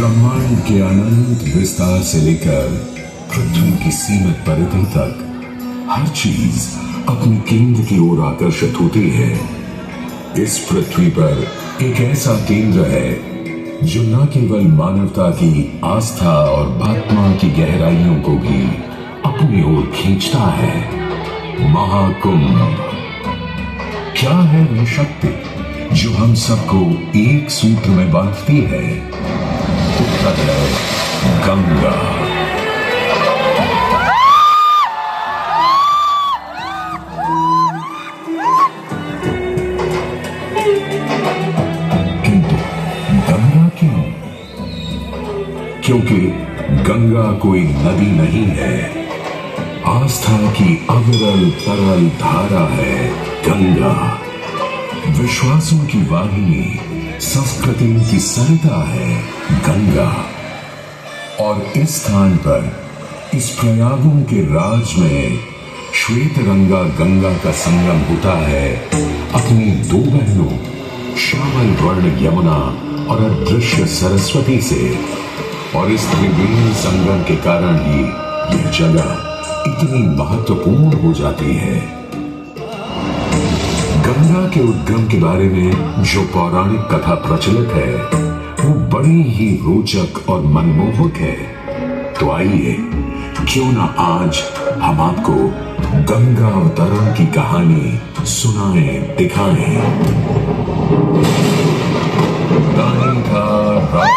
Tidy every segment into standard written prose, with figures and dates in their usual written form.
ब्रह्मांड के अनंत विस्तार से लेकर पृथ्वी की सीमित परिधि तक हर चीज अपने केंद्र की ओर आकर्षित होती है। इस पृथ्वी पर एक ऐसा केंद्र है जो न केवल मानवता की आस्था और आत्मा की गहराइयों को भी अपनी ओर खींचता है। महाकुंभ। क्या है वह शक्ति जो हम सबको एक सूत्र में बांधती है? उत्तर है गंगा। किंतु गंगा क्यों? क्योंकि गंगा कोई नदी नहीं है, आस्था की अविरल तरल धारा है गंगा। विश्वासों की वाहिनी, संस्कृति की सरिता है गंगा। और इस स्थान पर, इस प्रयागों के राज में श्वेत रंगा गंगा का संगम होता है अपनी दो बहनों श्यामल वर्ण यमुना और अदृश्य सरस्वती से। और इस त्रिवेणी संगम के कारण ही यह जगह इतनी महत्वपूर्ण हो जाती है। गंगा के उद्गम के बारे में जो पौराणिक कथा प्रचलित है वो बड़ी ही रोचक और मनमोहक है। तो आइए क्यों ना आज हम आपको गंगा अवतरण की कहानी सुनाएं, दिखाएं। दानी था पर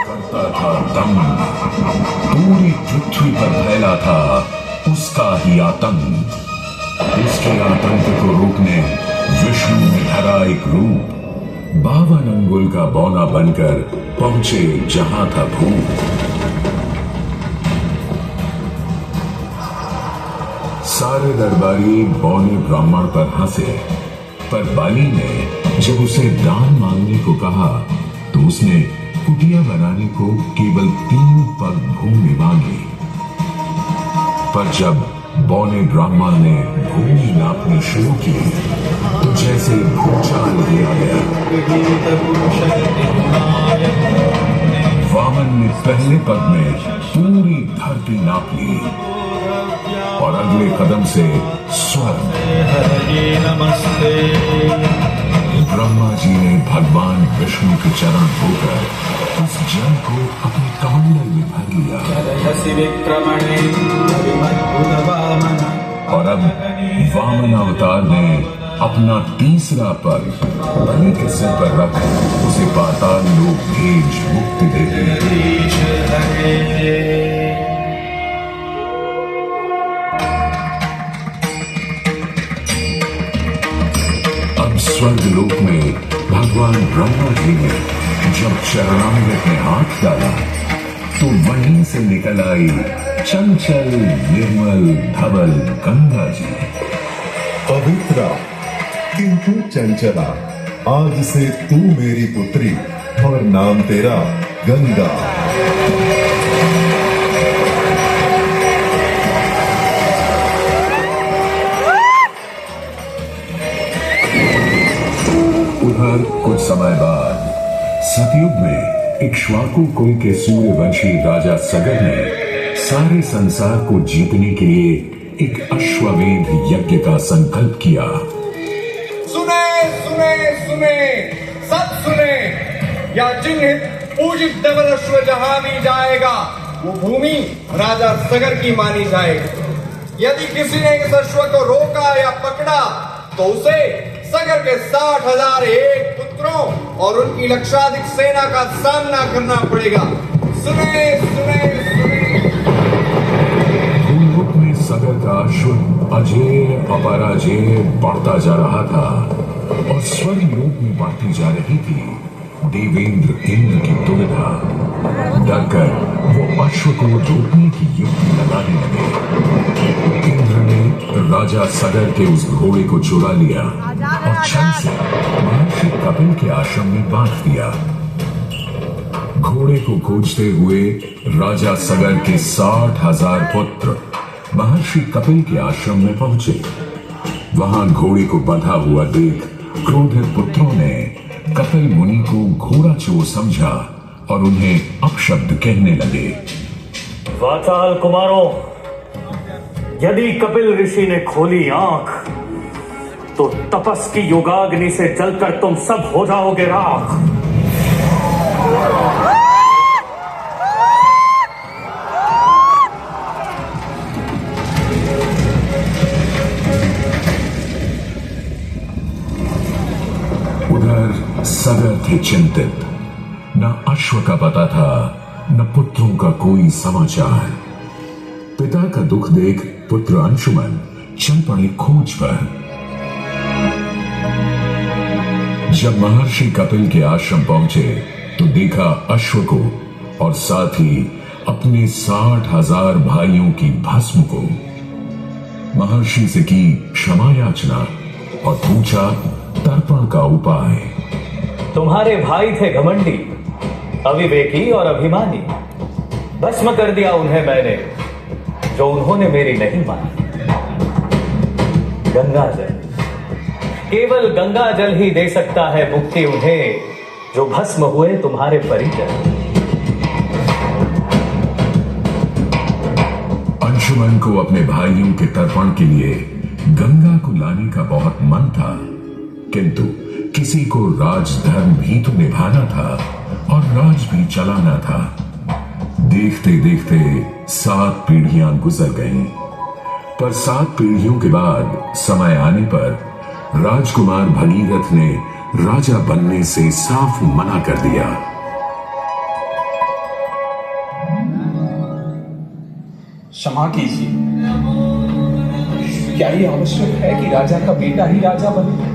करता था दम, पूरी पृथ्वी पर फैला था उसका ही आतंक। उसके आतंक को रोकने विष्णु ने धरा एक रूप, 52 अंगुल का बौना बनकर पहुंचे जहां था भूत। सारे दरबारी बौने ब्राह्मण पर हंसे, पर बाली ने जब उसे दान मांगने को कहा तो उसने कुटिया बनाने को केवल 3 पग भूमि मांगी। पर जब बौने ब्राह्मण ने भूमि नापनी शुरू की तो जैसे भूचाल दिया गया। वामन ने पहले पग में पूरी धरती नाप ली और अगले कदम से स्वर्ग। ब्रह्मा जी ने भगवान विष्णु के चरण धोकर उस जल को अपने कमंडल में भर लिया। और अब वामन अवतार ने अपना तीसरा पग बलि के सिर पर रख उसे पाताल लोक भेज मुक्ति दे दी। अब स्वर्ग लोक में भगवान ब्रह्मा जी ने जब चरणामृत में हाथ डाला तो वहीं से निकल आई चंचल निर्मल धवल गंगा जी। पवित्रा किंतु चंचला, आज से तू मेरी पुत्री और नाम तेरा गंगा। उधर कुछ समय बाद सतयुग में इक्ष्वाकु कुल के सूर्यवंशी राजा सगर ने सारे संसार को जीतने के लिए एक अश्वमेध यज्ञ का संकल्प किया। सुने सुने सुने, सब सुने, या चिन्हित पूजित धवल अश्व जहां भी जाएगा वो भूमि राजा सगर की मानी जाएगी। यदि किसी ने इस अश्व को रोका या पकड़ा तो उसे सगर के 60,000 एक पुत्रों और उनकी लक्षाधिक सेना का सामना करना पड़ेगा। सुने सुने सुने। भूलोक में सगर का अश्व अजेय अपराजेय बढ़ता जा रहा था और स्वर्ग लोक में बढ़ती जा रही थी देवेंद्र इंद्र की दुविधा। डरकर वो अश्व को रोकने की युक्ति लगाने लगे। इंद्र ने राजा सगर के उस घोड़े को चुरा लिया और छल से महर्षि कपिल के आश्रम में बांध दिया। घोड़े को खोजते हुए राजा सगर के 60,000 पुत्र महर्षि कपिल के आश्रम में पहुंचे। वहां घोड़े को बंधा हुआ देख क्रोधित पुत्रों ने कपिल मुनि को घोड़ा चोर समझा और उन्हें अपशब्द कहने लगे। वाचाल कुमारों, यदि कपिल ऋषि ने खोली आंख तो तपस की युगाग्नि से जलकर तुम सब हो जाओगे राख। उधर सगर थे चिंतित, न अश्व का पता था न पुत्रों का कोई समाचार। पिता का दुख देख पुत्र अंशुमन चल पड़े खोज पर। जब महर्षि कपिल के आश्रम पहुंचे तो देखा अश्व को और साथ ही अपने 60,000 भाइयों की भस्म को। महर्षि से की क्षमा याचना और पूछा तर्पण का उपाय। तुम्हारे भाई थे घमंडी, अविवेकी और अभिमानी। भस्म कर दिया उन्हें मैंने, जो उन्होंने मेरी नहीं मानी। गंगा जल, केवल गंगा जल ही दे सकता है मुक्ति उन्हें, जो भस्म हुए तुम्हारे परिजन। अंशुमन को अपने भाइयों के तर्पण के लिए गंगा को लाने का बहुत मन था, किंतु किसी को राजधर्म भी तो निभाना था और राज भी चलाना था। देखते देखते 7 पीढ़ियां गुजर गईं, पर 7 पीढ़ियों के बाद समय आने पर राजकुमार भगीरथ ने राजा बनने से साफ मना कर दिया। क्षमा कीजिए, क्या ये आवश्यक है कि राजा का बेटा ही राजा बने?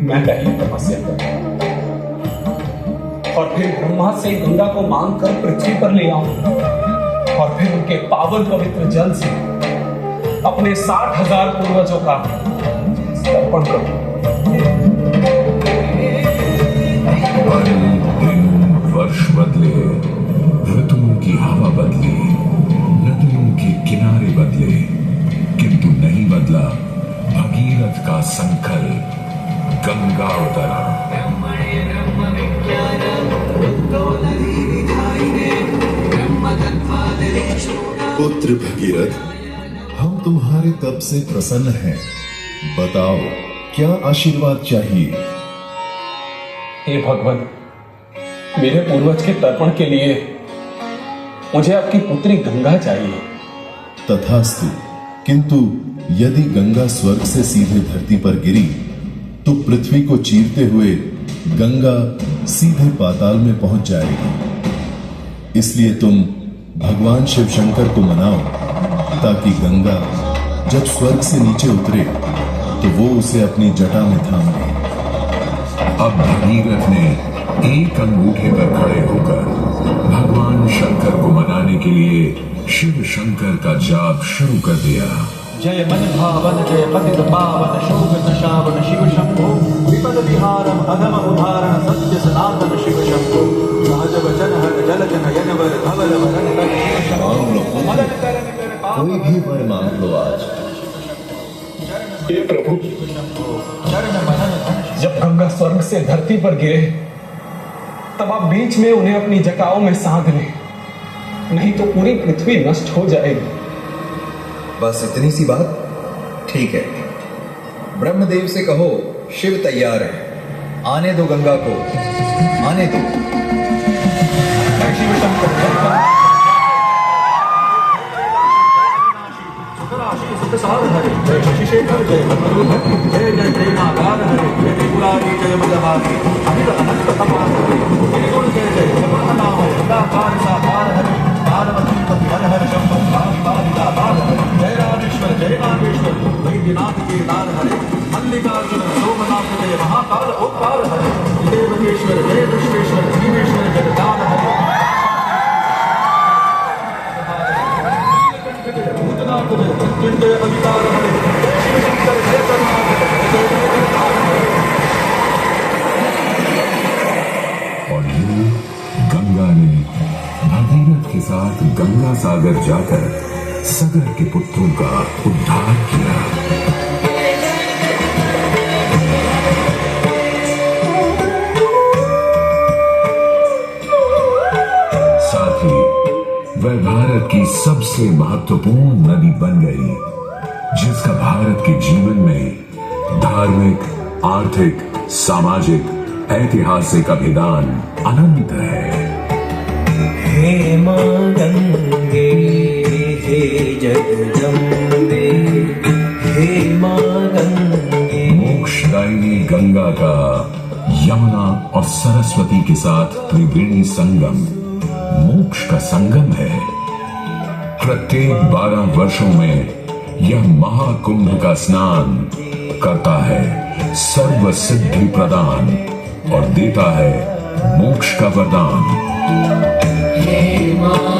मैं पहले तपस्या करूं और फिर ब्रह्मा से गंगा को मांग कर पृथ्वी पर ले आऊं और फिर उनके पावन पवित्र जल से अपने 60,000 पूर्वजों का तर्पण करूं। दिन वर्ष बदले, ऋतुओं की हवा बदली, नदियों के किनारे बदले, किंतु नहीं बदला भगीरथ का संकल्प। गंगा उतरा। पुत्र भगीरथ, हम तुम्हारे तप से प्रसन्न हैं। बताओ क्या आशीर्वाद चाहिए? हे भगवान, मेरे पूर्वज के तर्पण के लिए मुझे आपकी पुत्री गंगा चाहिए। तथास्तु, किंतु यदि गंगा स्वर्ग से सीधे धरती पर गिरी तो पृथ्वी को चीरते हुए गंगा सीधे पाताल में पहुंच जाएगी। इसलिए तुम भगवान शिव शंकर को मनाओ ताकि गंगा जब स्वर्ग से नीचे उतरे तो वो उसे अपनी जटा में थाम ले। अब भगीरथ ने एक अंगूठे पर खड़े होकर भगवान शंकर को मनाने के लिए शिव शंकर का जाप शुरू कर दिया। जय मन भावन जय पतित पावन शोभित श्रावण शिव शंभो विपद विहारम अधम उदाहरण सत्य सनातन शिव शंभो सहज वचन हर जल जन यनवर धवल वरन मांग लो, कोई भी वर मांग लो आज। हे प्रभु, जब गंगा स्वर्ग से धरती पर गिरे तब आप बीच में उन्हें अपनी जटाओं में साध लें, नहीं तो पूरी पृथ्वी नष्ट हो जाएगी। बस इतनी सी बात? ठीक है, ब्रह्मदेव से कहो शिव तैयार है, आने दो गंगा को, आने दो। शिव शंकर जय शशिशेखर जय जय जय प्रेमागार हरे जय त्रिपुरारी जय मदभागी अमित अनंत कपाल हरे गुण जय जय नाम निराकार साकार हरे पार्वती पति हर हर शंभो जय रामेश्वर जय नागेश्वर वैद्यनाथ के लाल हरे मल्लिकार्जुन सोमनाथ जय महाकाल ओंकार हरे देवकेश्वर जय विश्वेश्वर जीवेश्वर जगदान हरे भूतनाथ जय मृत्युंजय अवतार हरे शिव शंकर जय करुणाकर और यूं गंगा ने भगीरथ के साथ गंगा सागर जाकर सगर के पुत्रों का उद्धार किया। वह भारत की सबसे महत्वपूर्ण नदी बन गई, जिसका भारत के जीवन में धार्मिक, आर्थिक, सामाजिक, ऐतिहासिक अभिदान अनंत है। हे मां गंगे, हे जगदम्बे, हे मां गंगे। मोक्षदायिनी गंगा का यमुना और सरस्वती के साथ त्रिवेणी संगम मोक्ष का संगम है। प्रत्येक 12 वर्षों में यह महाकुंभ का स्नान करता है सर्व सिद्धि प्रदान और देता है मोक्ष का वरदान। हे मां